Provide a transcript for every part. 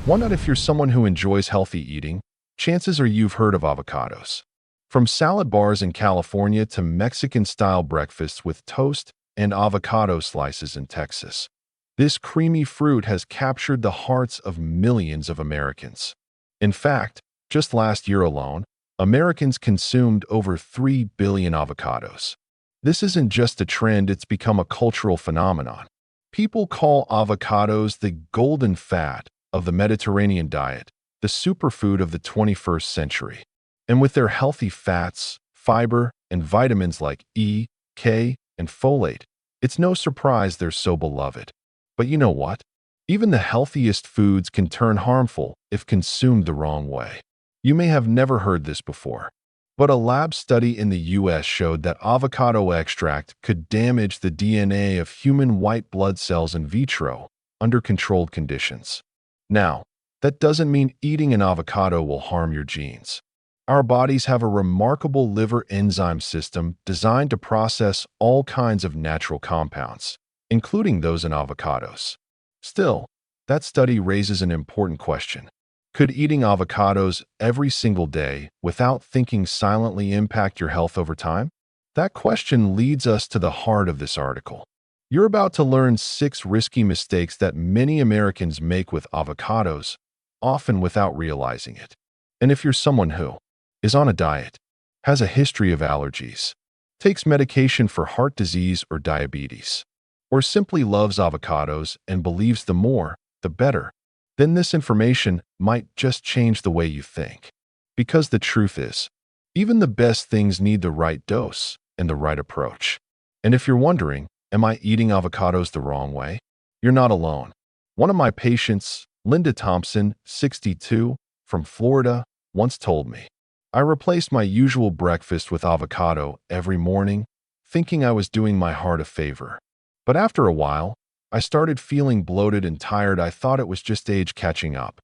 Why not if you're someone who enjoys healthy eating? Chances are you've heard of avocados. From salad bars in California to Mexican-style breakfasts with toast and avocado slices in Texas. This creamy fruit has captured the hearts of millions of Americans. In fact, just last year alone, Americans consumed over 3 billion avocados. This isn't just a trend, it's become a cultural phenomenon. People call avocados the golden fat of the Mediterranean diet, the superfood of the 21st century. And with their healthy fats, fiber, and vitamins like E, K, and folate, it's no surprise they're so beloved. But you know what? Even the healthiest foods can turn harmful if consumed the wrong way. You may have never heard this before, but a lab study in the US showed that avocado extract could damage the DNA of human white blood cells in vitro under controlled conditions. Now, that doesn't mean eating an avocado will harm your genes. Our bodies have a remarkable liver enzyme system designed to process all kinds of natural compounds, including those in avocados. Still, that study raises an important question. Could eating avocados every single day without thinking silently impact your health over time? That question leads us to the heart of this article. You're about to learn 6 risky mistakes that many Americans make with avocados, often without realizing it. And if you're someone who is on a diet, has a history of allergies, takes medication for heart disease or diabetes, or simply loves avocados and believes the more, the better, then this information might just change the way you think. Because the truth is, even the best things need the right dose and the right approach. And if you're wondering, am I eating avocados the wrong way? You're not alone. One of my patients, Linda Thompson, 62, from Florida, once told me, I replaced my usual breakfast with avocado every morning, thinking I was doing my heart a favor. But after a while, I started feeling bloated and tired. I thought it was just age catching up.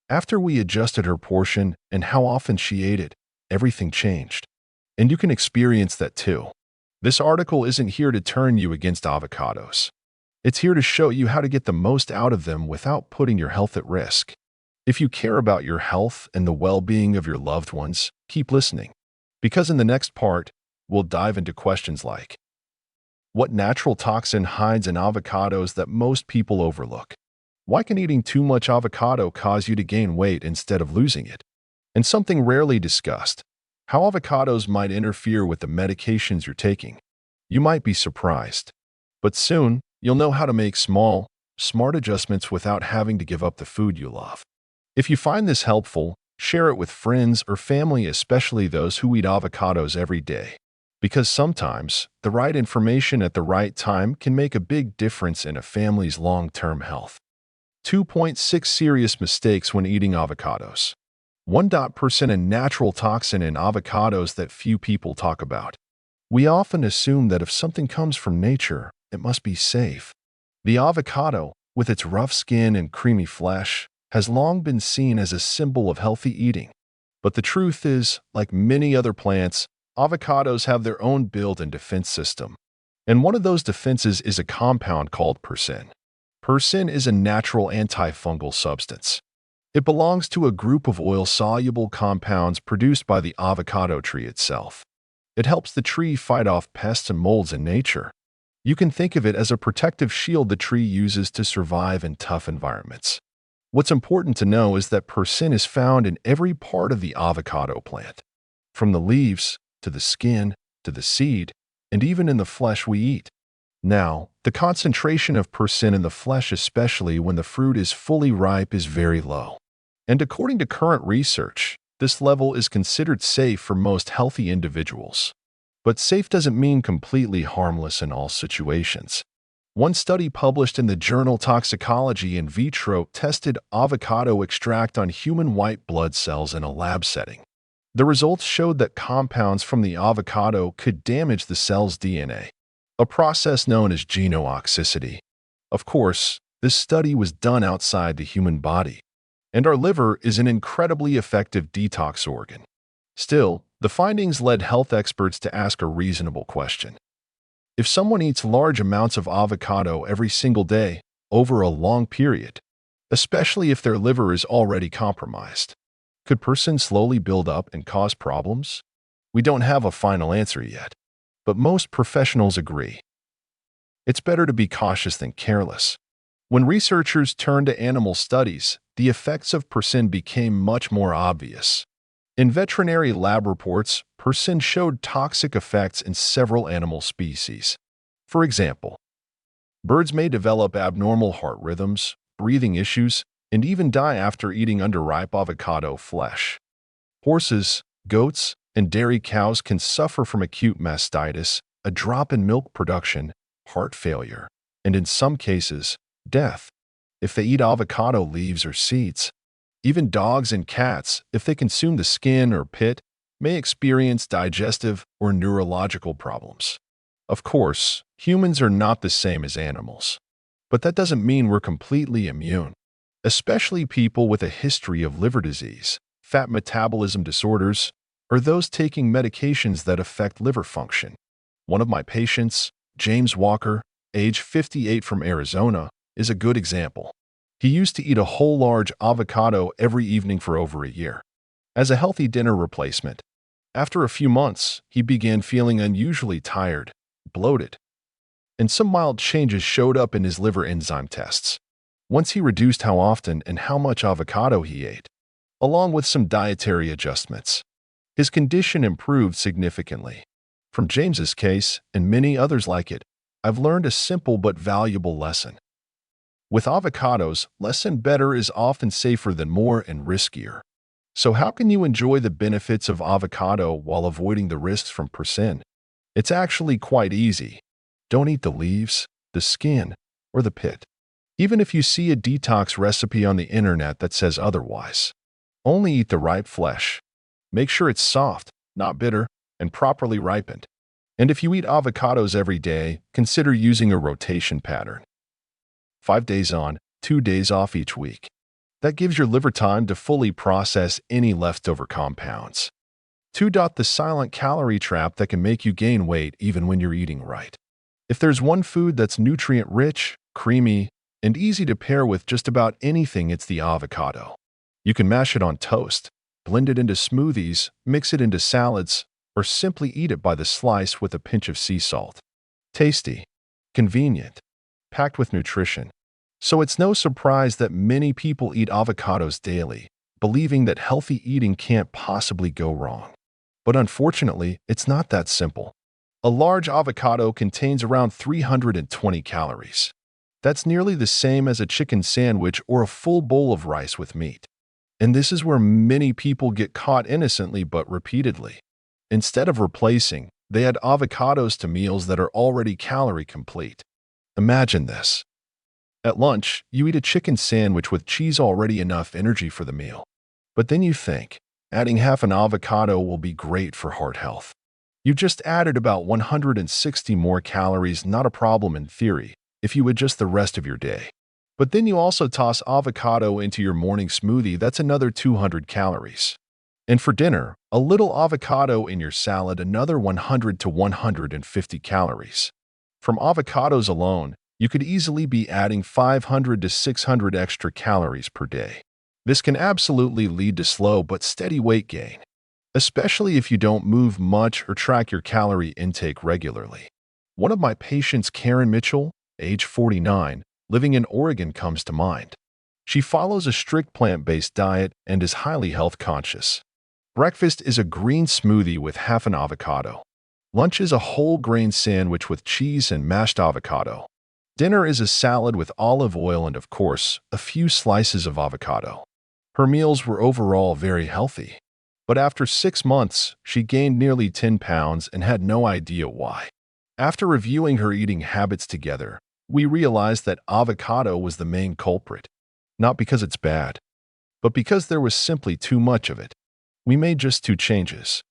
After we adjusted her portion and how often she ate it, everything changed. And you can experience that too. This article isn't here to turn you against avocados. It's here to show you how to get the most out of them without putting your health at risk. If you care about your health and the well-being of your loved ones, keep listening. Because in the next part, we'll dive into questions like, what natural toxin hides in avocados that most people overlook? Why can eating too much avocado cause you to gain weight instead of losing it? And something rarely discussed, how avocados might interfere with the medications you're taking. You might be surprised, but soon you'll know how to make small, smart adjustments without having to give up the food you love. If you find this helpful, share it with friends or family, especially those who eat avocados every day. Because sometimes, the right information at the right time can make a big difference in a family's long-term health. 2.6 Serious mistakes when eating avocados. 1. Percent a natural toxin in avocados that few people talk about. We often assume that if something comes from nature, it must be safe. The avocado, with its rough skin and creamy flesh, has long been seen as a symbol of healthy eating. But the truth is, like many other plants, avocados have their own built and defense system. And one of those defenses is a compound called persin. Persin is a natural antifungal substance. It belongs to a group of oil-soluble compounds produced by the avocado tree itself. It helps the tree fight off pests and molds in nature. You can think of it as a protective shield the tree uses to survive in tough environments. What's important to know is that persin is found in every part of the avocado plant, from the leaves, to the skin, to the seed, and even in the flesh we eat. Now, the concentration of persin in the flesh, especially when the fruit is fully ripe, is very low. And according to current research, this level is considered safe for most healthy individuals. But safe doesn't mean completely harmless in all situations. One study published in the journal Toxicology in Vitro tested avocado extract on human white blood cells in a lab setting. The results showed that compounds from the avocado could damage the cell's DNA, a process known as genotoxicity. Of course, this study was done outside the human body, and our liver is an incredibly effective detox organ. Still, the findings led health experts to ask a reasonable question. If someone eats large amounts of avocado every single day, over a long period, especially if their liver is already compromised. Could persin slowly build up and cause problems? We don't have a final answer yet, but most professionals agree. It's better to be cautious than careless. When researchers turned to animal studies, the effects of persin became much more obvious. In veterinary lab reports, persin showed toxic effects in several animal species. For example, birds may develop abnormal heart rhythms, breathing issues, and even die after eating underripe avocado flesh. Horses, goats, and dairy cows can suffer from acute mastitis, a drop in milk production, heart failure, and in some cases, death, if they eat avocado leaves or seeds. Even dogs and cats, if they consume the skin or pit, may experience digestive or neurological problems. Of course, humans are not the same as animals, but that doesn't mean we're completely immune. Especially people with a history of liver disease, fat metabolism disorders, or those taking medications that affect liver function. One of my patients, James Walker, age 58 from Arizona, is a good example. He used to eat a whole large avocado every evening for over a year, as a healthy dinner replacement. After a few months, he began feeling unusually tired, bloated, and some mild changes showed up in his liver enzyme tests. Once he reduced how often and how much avocado he ate, along with some dietary adjustments, his condition improved significantly. From James's case, and many others like it, I've learned a simple but valuable lesson. With avocados, less and better is often safer than more and riskier. So how can you enjoy the benefits of avocado while avoiding the risks from persin? It's actually quite easy. Don't eat the leaves, the skin, or the pit. Even if you see a detox recipe on the internet that says otherwise. Only eat the ripe flesh. Make sure it's soft, not bitter, and properly ripened. And if you eat avocados every day, consider using a rotation pattern. 5 days on, 2 days off each week. That gives your liver time to fully process any leftover compounds. 2. The silent calorie trap that can make you gain weight even when you're eating right. If there's one food that's nutrient-rich, creamy, and easy to pair with just about anything, it's the avocado. You can mash it on toast, blend it into smoothies, mix it into salads, or simply eat it by the slice with a pinch of sea salt. Tasty, convenient, packed with nutrition. So it's no surprise that many people eat avocados daily, believing that healthy eating can't possibly go wrong. But unfortunately, it's not that simple. A large avocado contains around 320 calories. That's nearly the same as a chicken sandwich or a full bowl of rice with meat. And this is where many people get caught innocently but repeatedly. Instead of replacing, they add avocados to meals that are already calorie complete. Imagine this. At lunch, you eat a chicken sandwich with cheese, already enough energy for the meal. But then you think, adding half an avocado will be great for heart health. You just added about 160 more calories, not a problem in theory, if you adjust the rest of your day. But then you also toss avocado into your morning smoothie, that's another 200 calories. And for dinner, a little avocado in your salad, another 100 to 150 calories. From avocados alone, you could easily be adding 500 to 600 extra calories per day. This can absolutely lead to slow but steady weight gain, especially if you don't move much or track your calorie intake regularly. One of my patients, Karen Mitchell, age 49, living in Oregon, comes to mind. She follows a strict plant-based diet and is highly health conscious. Breakfast is a green smoothie with half an avocado. Lunch is a whole grain sandwich with cheese and mashed avocado. Dinner is a salad with olive oil and, of course, a few slices of avocado. Her meals were overall very healthy. But after 6 months, she gained nearly 10 pounds and had no idea why. After reviewing her eating habits together, we realized that avocado was the main culprit. Not because it's bad, but because there was simply too much of it. We made just 2 changes.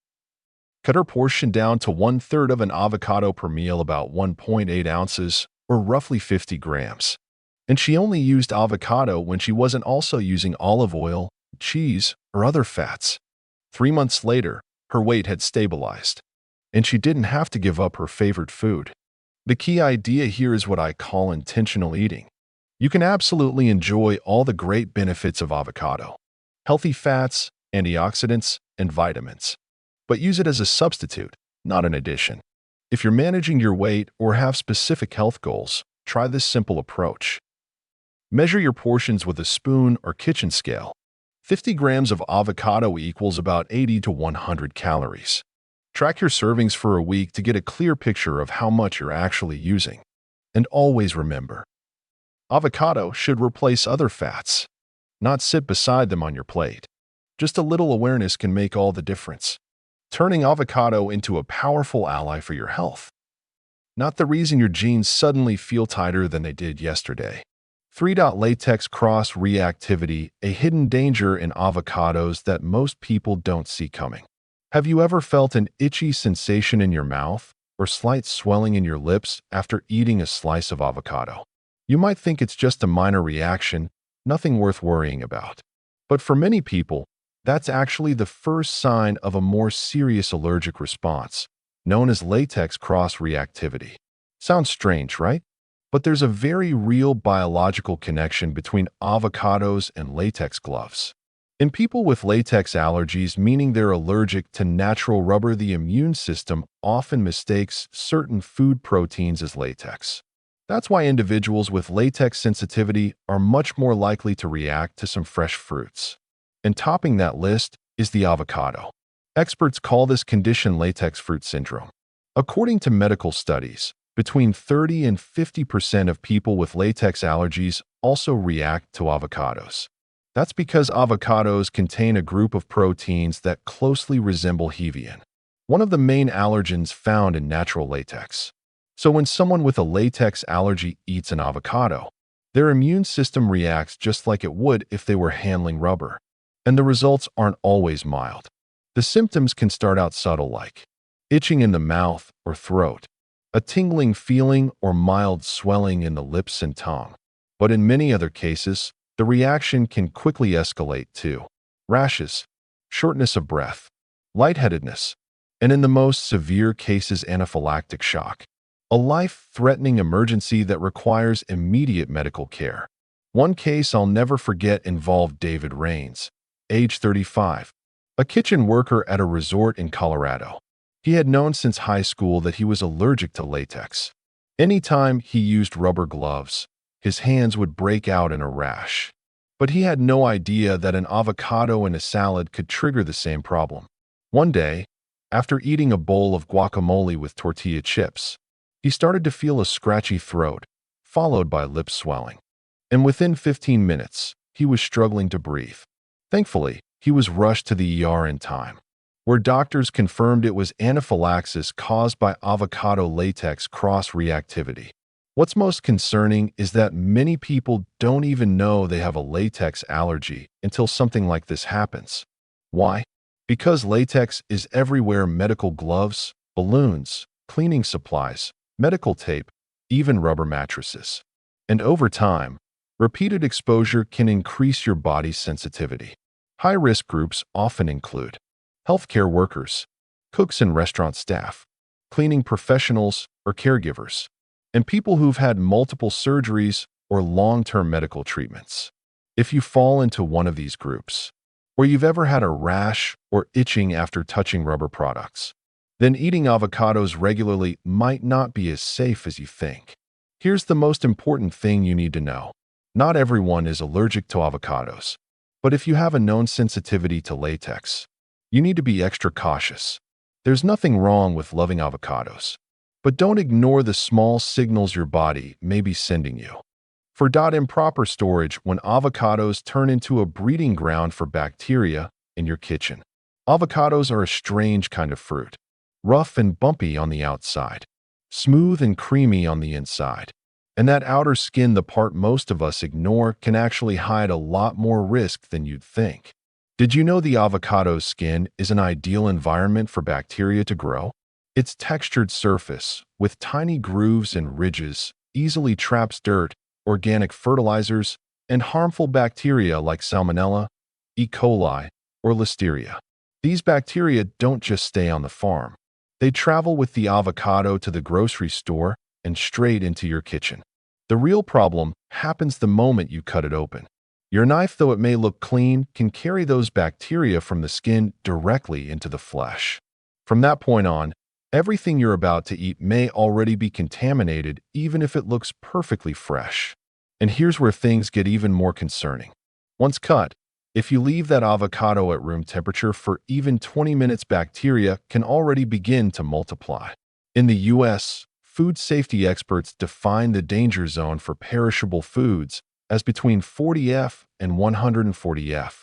Cut her portion down to 1/3 of an avocado per meal, about 1.8 ounces, or roughly 50 grams. And she only used avocado when she wasn't also using olive oil, cheese, or other fats. 3 months later, her weight had stabilized, and she didn't have to give up her favorite food. The key idea here is what I call intentional eating. You can absolutely enjoy all the great benefits of avocado: healthy fats, antioxidants, and vitamins. But use it as a substitute, not an addition. If you're managing your weight or have specific health goals, try this simple approach. Measure your portions with a spoon or kitchen scale. 50 grams of avocado equals about 80 to 100 calories. Track your servings for a week to get a clear picture of how much you're actually using. And always remember, avocado should replace other fats, not sit beside them on your plate. Just a little awareness can make all the difference, turning avocado into a powerful ally for your health. Not the reason your jeans suddenly feel tighter than they did yesterday. 3. Latex cross-reactivity, a hidden danger in avocados that most people don't see coming. Have you ever felt an itchy sensation in your mouth or slight swelling in your lips after eating a slice of avocado? You might think it's just a minor reaction, nothing worth worrying about. But for many people, that's actually the first sign of a more serious allergic response, known as latex cross-reactivity. Sounds strange, right? But there's a very real biological connection between avocados and latex gloves. In people with latex allergies, meaning they're allergic to natural rubber, the immune system often mistakes certain food proteins as latex. That's why individuals with latex sensitivity are much more likely to react to some fresh fruits. And topping that list is the avocado. Experts call this condition latex fruit syndrome. According to medical studies, between 30 and 50% of people with latex allergies also react to avocados. That's because avocados contain a group of proteins that closely resemble hevein, one of the main allergens found in natural latex. So when someone with a latex allergy eats an avocado, their immune system reacts just like it would if they were handling rubber. And the results aren't always mild. The symptoms can start out subtle, like itching in the mouth or throat, a tingling feeling, or mild swelling in the lips and tongue. But in many other cases, the reaction can quickly escalate to rashes, shortness of breath, lightheadedness, and in the most severe cases, anaphylactic shock, a life-threatening emergency that requires immediate medical care. One case I'll never forget involved David Rains, age 35, a kitchen worker at a resort in Colorado. He had known since high school that he was allergic to latex. Anytime he used rubber gloves, his hands would break out in a rash. But he had no idea that an avocado in a salad could trigger the same problem. One day, after eating a bowl of guacamole with tortilla chips, he started to feel a scratchy throat, followed by lip swelling. And within 15 minutes, he was struggling to breathe. Thankfully, he was rushed to the ER in time, where doctors confirmed it was anaphylaxis caused by avocado latex cross-reactivity. What's most concerning is that many people don't even know they have a latex allergy until something like this happens. Why? Because latex is everywhere: medical gloves, balloons, cleaning supplies, medical tape, even rubber mattresses. And over time, repeated exposure can increase your body's sensitivity. High-risk groups often include healthcare workers, cooks and restaurant staff, cleaning professionals or caregivers, and people who've had multiple surgeries or long-term medical treatments. If you fall into one of these groups, or you've ever had a rash or itching after touching rubber products, then eating avocados regularly might not be as safe as you think. Here's the most important thing you need to know. Not everyone is allergic to avocados, but if you have a known sensitivity to latex, you need to be extra cautious. There's nothing wrong with loving avocados, but don't ignore the small signals your body may be sending you. For improper storage, when avocados turn into a breeding ground for bacteria in your kitchen. Avocados are a strange kind of fruit, rough and bumpy on the outside, smooth and creamy on the inside. And that outer skin, the part most of us ignore, can actually hide a lot more risk than you'd think. Did you know the avocado's skin is an ideal environment for bacteria to grow? Its textured surface, with tiny grooves and ridges, easily traps dirt, organic fertilizers, and harmful bacteria like Salmonella, E. coli, or Listeria. These bacteria don't just stay on the farm. They travel with the avocado to the grocery store and straight into your kitchen. The real problem happens the moment you cut it open. Your knife, though it may look clean, can carry those bacteria from the skin directly into the flesh. From that point on, everything you're about to eat may already be contaminated, even if it looks perfectly fresh. And here's where things get even more concerning. Once cut, if you leave that avocado at room temperature for even 20 minutes, bacteria can already begin to multiply. In the U.S., food safety experts define the danger zone for perishable foods as between 40F and 140F.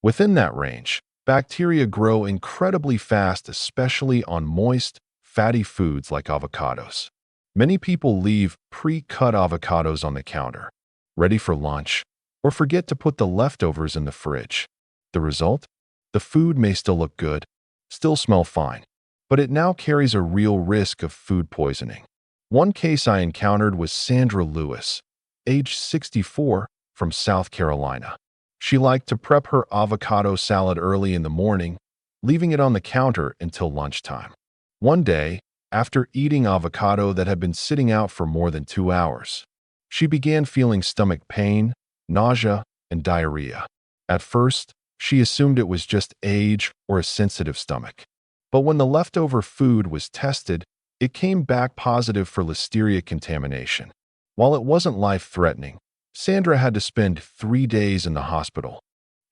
Within that range, bacteria grow incredibly fast, especially on moist, fatty foods like avocados. Many people leave pre-cut avocados on the counter, ready for lunch, or forget to put the leftovers in the fridge. The result? The food may still look good, still smell fine, but it now carries a real risk of food poisoning. One case I encountered was Sandra Lewis, age 64, from South Carolina. She liked to prep her avocado salad early in the morning, leaving it on the counter until lunchtime. One day, after eating avocado that had been sitting out for more than 2 hours, she began feeling stomach pain, nausea, and diarrhea. At first, she assumed it was just age or a sensitive stomach. But when the leftover food was tested, it came back positive for listeria contamination. While it wasn't life-threatening, Sandra had to spend 3 days in the hospital,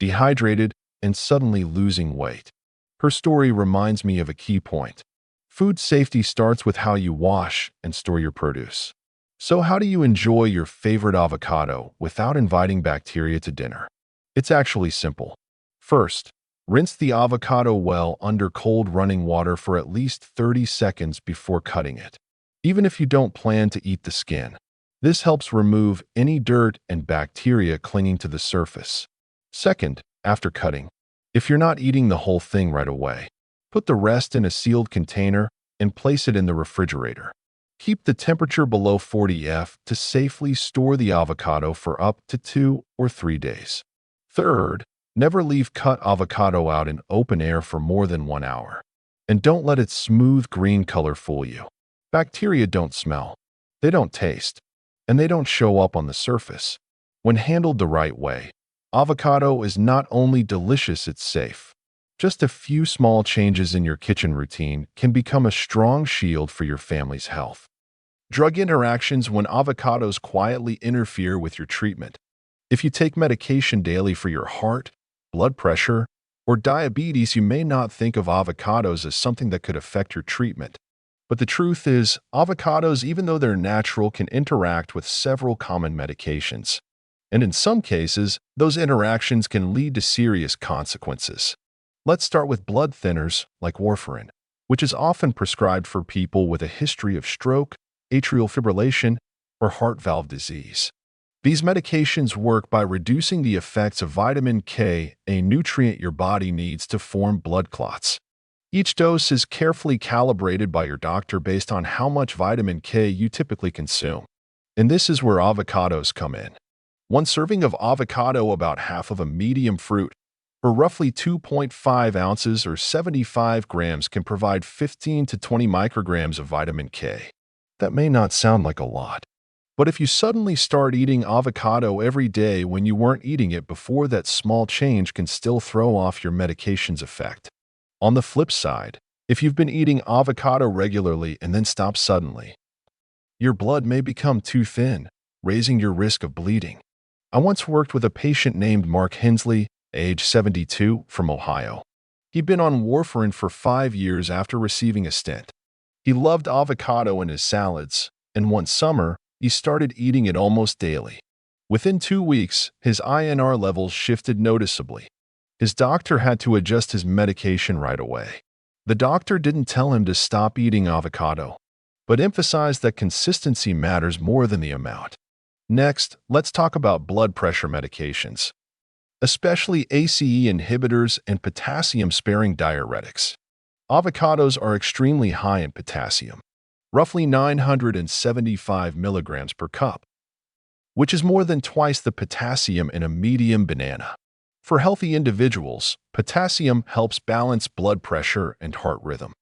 dehydrated and suddenly losing weight. Her story reminds me of a key point. Food safety starts with how you wash and store your produce. So how do you enjoy your favorite avocado without inviting bacteria to dinner? It's actually simple. First, rinse the avocado well under cold running water for at least 30 seconds before cutting it, even if you don't plan to eat the skin. This helps remove any dirt and bacteria clinging to the surface. Second, after cutting, if you're not eating the whole thing right away, put the rest in a sealed container and place it in the refrigerator. Keep the temperature below 40F to safely store the avocado for up to 2 or 3 days. Third, never leave cut avocado out in open air for more than 1 hour. And don't let its smooth green color fool you. Bacteria don't smell, they don't taste, and they don't show up on the surface. When handled the right way, avocado is not only delicious, it's safe. Just a few small changes in your kitchen routine can become a strong shield for your family's health. Drug interactions: when avocados quietly interfere with your treatment. If you take medication daily for your heart, blood pressure, or diabetes, you may not think of avocados as something that could affect your treatment. But the truth is, avocados, even though they're natural, can interact with several common medications. And in some cases, those interactions can lead to serious consequences. Let's start with blood thinners like warfarin, which is often prescribed for people with a history of stroke, atrial fibrillation, or heart valve disease. These medications work by reducing the effects of vitamin K, a nutrient your body needs to form blood clots. Each dose is carefully calibrated by your doctor based on how much vitamin K you typically consume. And this is where avocados come in. One serving of avocado, about half of a medium fruit, or roughly 2.5 ounces or 75 grams, can provide 15 to 20 micrograms of vitamin K. That may not sound like a lot, but if you suddenly start eating avocado every day when you weren't eating it before, that small change can still throw off your medication's effect. On the flip side, if you've been eating avocado regularly and then stop suddenly, your blood may become too thin, raising your risk of bleeding. I once worked with a patient named Mark Hensley, age 72, from Ohio. He'd been on warfarin for 5 years after receiving a stent. He loved avocado in his salads, and one summer, he started eating it almost daily. Within 2 weeks, his INR levels shifted noticeably. His doctor had to adjust his medication right away. The doctor didn't tell him to stop eating avocado, but emphasized that consistency matters more than the amount. Next, let's talk about blood pressure medications, especially ACE inhibitors and potassium-sparing diuretics. Avocados are extremely high in potassium, roughly 975 milligrams per cup, which is more than twice the potassium in a medium banana. For healthy individuals, potassium helps balance blood pressure and heart rhythm.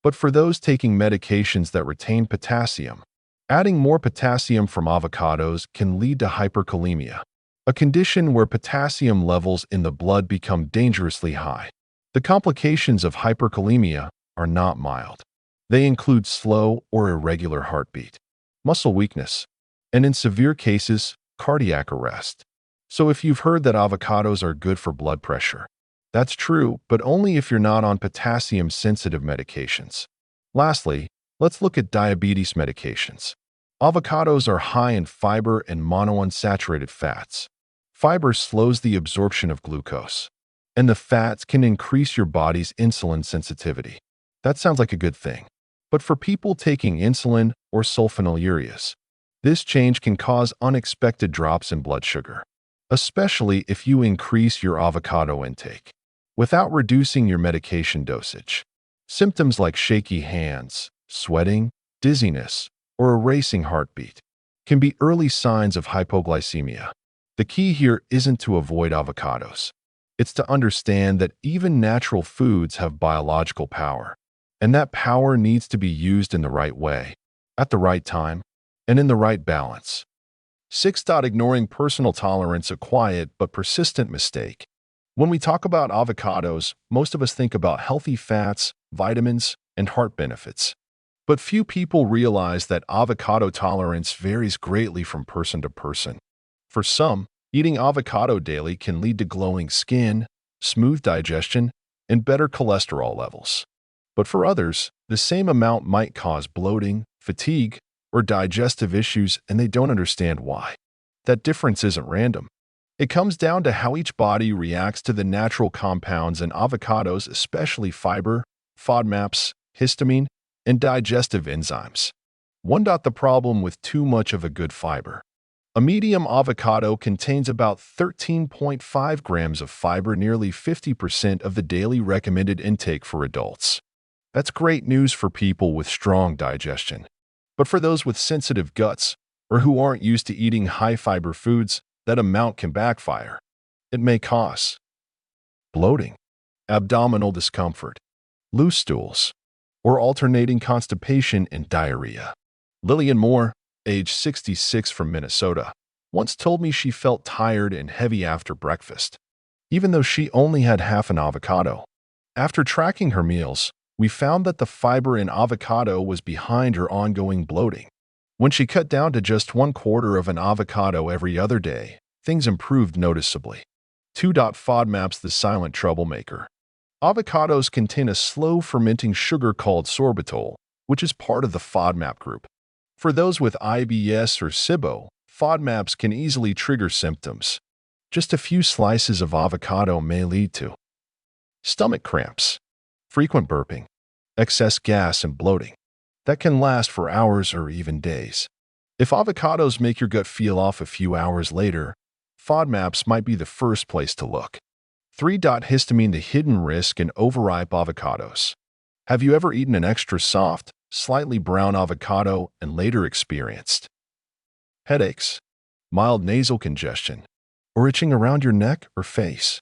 But for those taking medications that retain potassium, Adding more potassium from avocados can lead to hyperkalemia, a condition where potassium levels in the blood become dangerously high. The complications of hyperkalemia are not mild. They include slow or irregular heartbeat, muscle weakness, and in severe cases, cardiac arrest. So if you've heard that avocados are good for blood pressure, that's true, but only if you're not on potassium-sensitive medications. Lastly, let's look at diabetes medications. Avocados are high in fiber and monounsaturated fats. Fiber slows the absorption of glucose, and the fats can increase your body's insulin sensitivity. That sounds like a good thing. But for people taking insulin or sulfonylureas, this change can cause unexpected drops in blood sugar, especially if you increase your avocado intake without reducing your medication dosage. Symptoms like shaky hands, sweating, dizziness, or a racing heartbeat can be early signs of hypoglycemia. The key here isn't to avoid avocados. It's to understand that even natural foods have biological power, and that power needs to be used in the right way, at the right time, and in the right balance. 6. Ignoring personal tolerance, a quiet but persistent mistake. When we talk about avocados, most of us think about healthy fats, vitamins, and heart benefits. But few people realize that avocado tolerance varies greatly from person to person. For some, eating avocado daily can lead to glowing skin, smooth digestion, and better cholesterol levels. But for others, the same amount might cause bloating, fatigue, or digestive issues, and they don't understand why. That difference isn't random. It comes down to how each body reacts to the natural compounds in avocados, especially fiber, FODMAPs, histamine, and digestive enzymes. 1. The problem with too much of a good fiber. A medium avocado contains about 13.5 grams of fiber, nearly 50% of the daily recommended intake for adults. That's great news for people with strong digestion. But for those with sensitive guts or who aren't used to eating high-fiber foods, that amount can backfire. It may cause bloating, abdominal discomfort, loose stools, or alternating constipation and diarrhea. Lillian Moore, age 66 from Minnesota, once told me she felt tired and heavy after breakfast, even though she only had half an avocado. After tracking her meals, we found that the fiber in avocado was behind her ongoing bloating. When she cut down to just 1/4 of an avocado every other day, things improved noticeably. 2. FODMAPs, the silent troublemaker. Avocados contain a slow-fermenting sugar called sorbitol, which is part of the FODMAP group. For those with IBS or SIBO, FODMAPs can easily trigger symptoms. Just a few slices of avocado may lead to stomach cramps, frequent burping, excess gas, and bloating that can last for hours or even days. If avocados make your gut feel off a few hours later, FODMAPs might be the first place to look. 3. Histamine, the hidden risk in overripe avocados. Have you ever eaten an extra soft, slightly brown avocado and later experienced headaches, mild nasal congestion, or itching around your neck or face?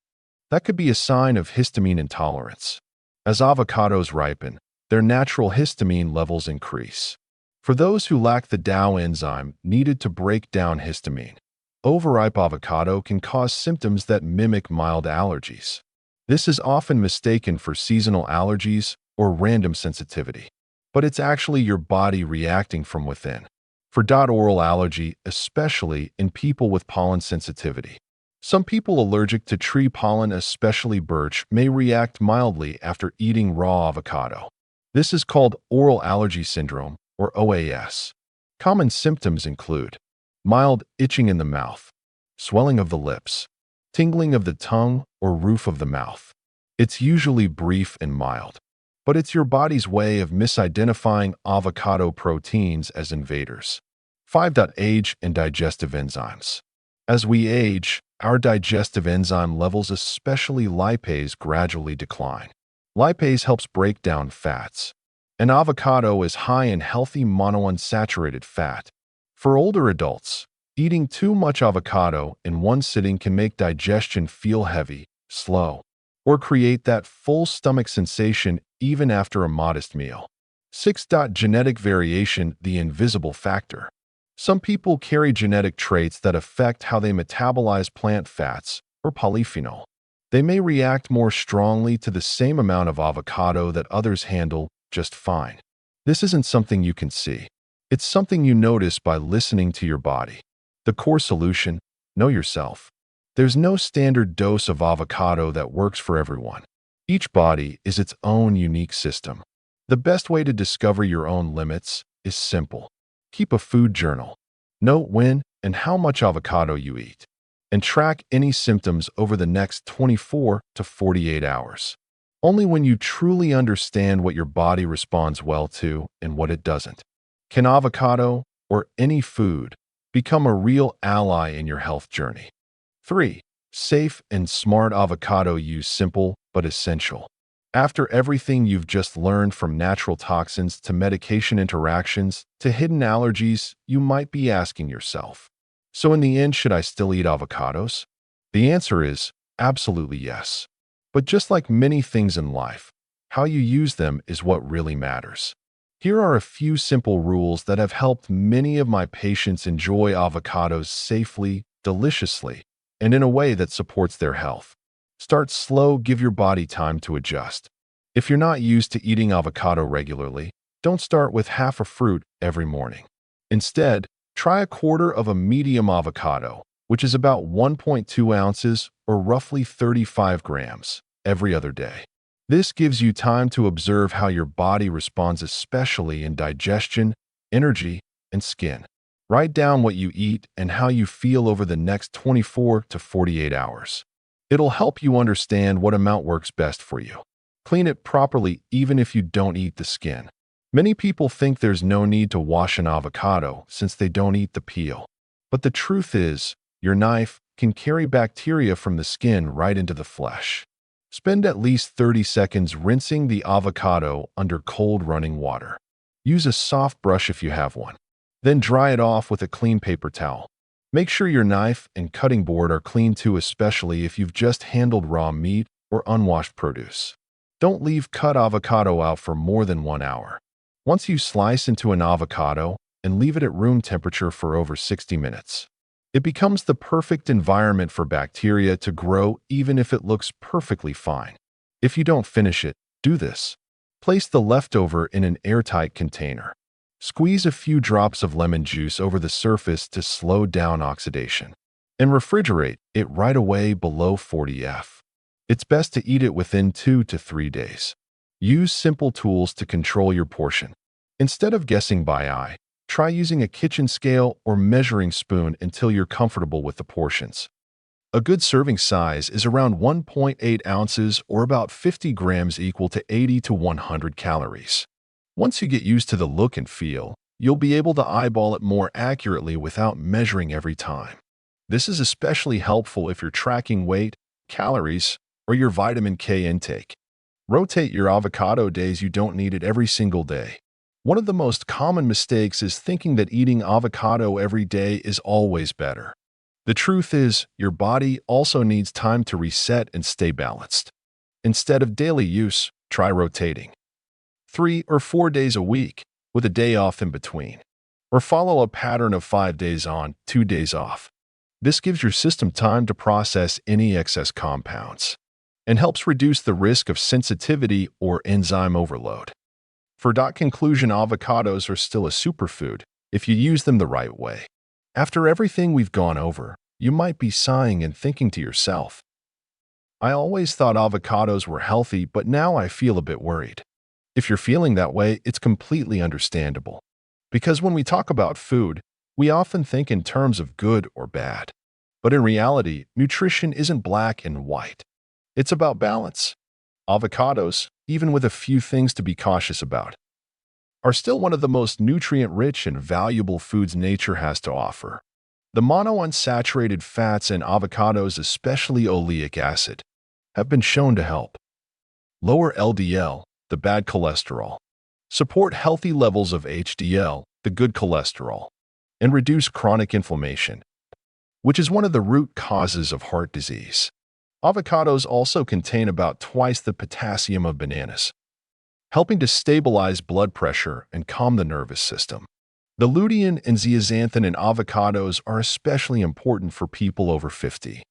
That could be a sign of histamine intolerance. As avocados ripen, their natural histamine levels increase. For those who lack the DAO enzyme needed to break down histamine, overripe avocado can cause symptoms that mimic mild allergies. This is often mistaken for seasonal allergies or random sensitivity, but it's actually your body reacting from within. For oral allergy, especially in people with pollen sensitivity. Some people allergic to tree pollen, especially birch, may react mildly after eating raw avocado. This is called oral allergy syndrome, or OAS. Common symptoms include mild itching in the mouth, swelling of the lips, tingling of the tongue or roof of the mouth. It's usually brief and mild, but it's your body's way of misidentifying avocado proteins as invaders. 5. Age and digestive enzymes. As we age, our digestive enzyme levels, especially lipase, gradually decline. Lipase helps break down fats. An avocado is high in healthy monounsaturated fat. For older adults, eating too much avocado in one sitting can make digestion feel heavy, slow, or create that full stomach sensation even after a modest meal. 6. Genetic variation, the invisible factor. Some people carry genetic traits that affect how they metabolize plant fats or polyphenol. They may react more strongly to the same amount of avocado that others handle just fine. This isn't something you can see. It's something you notice by listening to your body. The core solution: know yourself. There's no standard dose of avocado that works for everyone. Each body is its own unique system. The best way to discover your own limits is simple. Keep a food journal. Note when and how much avocado you eat, and track any symptoms over the next 24 to 48 hours. Only when you truly understand what your body responds well to and what it doesn't, can avocado, or any food, become a real ally in your health journey. 3. Safe and smart avocado use, simple but essential. After everything you've just learned, from natural toxins to medication interactions to hidden allergies, you might be asking yourself, so in the end, should I still eat avocados? The answer is absolutely yes. But just like many things in life, how you use them is what really matters. Here are a few simple rules that have helped many of my patients enjoy avocados safely, deliciously, and in a way that supports their health. Start slow, give your body time to adjust. If you're not used to eating avocado regularly, don't start with half a fruit every morning. Instead, try a quarter of a medium avocado, which is about 1.2 ounces or roughly 35 grams, every other day. This gives you time to observe how your body responds, especially in digestion, energy, and skin. Write down what you eat and how you feel over the next 24 to 48 hours. It'll help you understand what amount works best for you. Clean it properly even if you don't eat the skin. Many people think there's no need to wash an avocado since they don't eat the peel. But the truth is, your knife can carry bacteria from the skin right into the flesh. Spend at least 30 seconds rinsing the avocado under cold running water. Use a soft brush if you have one. Then dry it off with a clean paper towel. Make sure your knife and cutting board are clean too, especially if you've just handled raw meat or unwashed produce. Don't leave cut avocado out for more than 1 hour. Once you slice into an avocado and leave it at room temperature for over 60 minutes, it becomes the perfect environment for bacteria to grow, even if it looks perfectly fine. If you don't finish it, do this. Place the leftover in an airtight container. Squeeze a few drops of lemon juice over the surface to slow down oxidation, and refrigerate it right away below 40 F. It's best to eat it within 2 to 3 days. Use simple tools to control your portion. Instead of guessing by eye, try using a kitchen scale or measuring spoon until you're comfortable with the portions. A good serving size is around 1.8 ounces or about 50 grams, equal to 80 to 100 calories. Once you get used to the look and feel, you'll be able to eyeball it more accurately without measuring every time. This is especially helpful if you're tracking weight, calories, or your vitamin K intake. Rotate your avocado days. You don't need it every single day. One of the most common mistakes is thinking that eating avocado every day is always better. The truth is, your body also needs time to reset and stay balanced. Instead of daily use, try rotating 3 or 4 days a week, with a day off in between. Or follow a pattern of 5 days on, 2 days off. This gives your system time to process any excess compounds and helps reduce the risk of sensitivity or enzyme overload. For conclusion, avocados are still a superfood if you use them the right way. After everything we've gone over, you might be sighing and thinking to yourself, I always thought avocados were healthy, but now I feel a bit worried. If you're feeling that way, it's completely understandable. Because when we talk about food, we often think in terms of good or bad. But in reality, nutrition isn't black and white. It's about balance. Avocados, even with a few things to be cautious about, are still one of the most nutrient-rich and valuable foods nature has to offer. The monounsaturated fats in avocados, especially oleic acid, have been shown to help lower LDL, the bad cholesterol, support healthy levels of HDL, the good cholesterol, and reduce chronic inflammation, which is one of the root causes of heart disease. Avocados also contain about twice the potassium of bananas, helping to stabilize blood pressure and calm the nervous system. The lutein and zeaxanthin in avocados are especially important for people over 50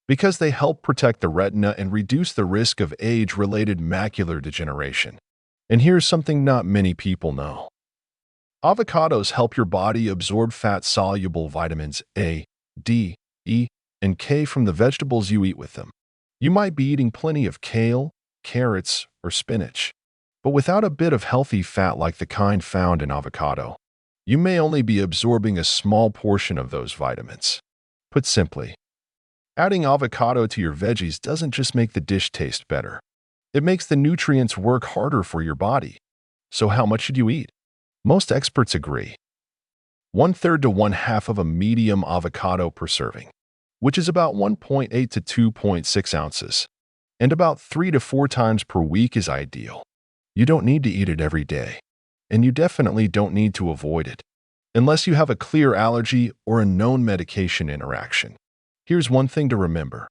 because they help protect the retina and reduce the risk of age-related macular degeneration. And here's something not many people know. Avocados help your body absorb fat-soluble vitamins A, D, E, and K from the vegetables you eat with them. You might be eating plenty of kale, carrots, or spinach, but without a bit of healthy fat like the kind found in avocado, you may only be absorbing a small portion of those vitamins. Put simply, adding avocado to your veggies doesn't just make the dish taste better. It makes the nutrients work harder for your body. So how much should you eat? Most experts agree. 1/3 to 1/2 of a medium avocado per serving, which is about 1.8 to 2.6 ounces, and about 3 to 4 times per week is ideal. You don't need to eat it every day, and you definitely don't need to avoid it, unless you have a clear allergy or a known medication interaction. Here's one thing to remember.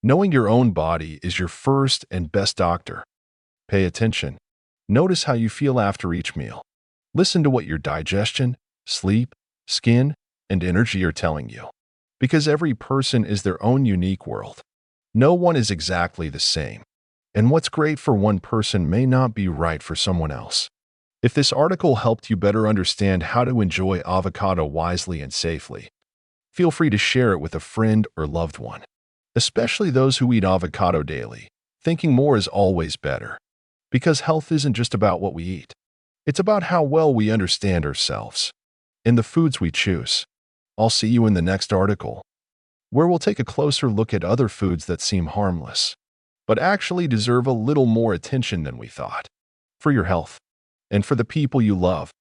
Knowing your own body is your first and best doctor. Pay attention. Notice how you feel after each meal. Listen to what your digestion, sleep, skin, and energy are telling you. Because every person is their own unique world. No one is exactly the same. And what's great for one person may not be right for someone else. If this article helped you better understand how to enjoy avocado wisely and safely, feel free to share it with a friend or loved one, especially those who eat avocado daily. Thinking more is always better, because health isn't just about what we eat. It's about how well we understand ourselves and the foods we choose. I'll see you in the next article, where we'll take a closer look at other foods that seem harmless, but actually deserve a little more attention than we thought. For your health, and for the people you love,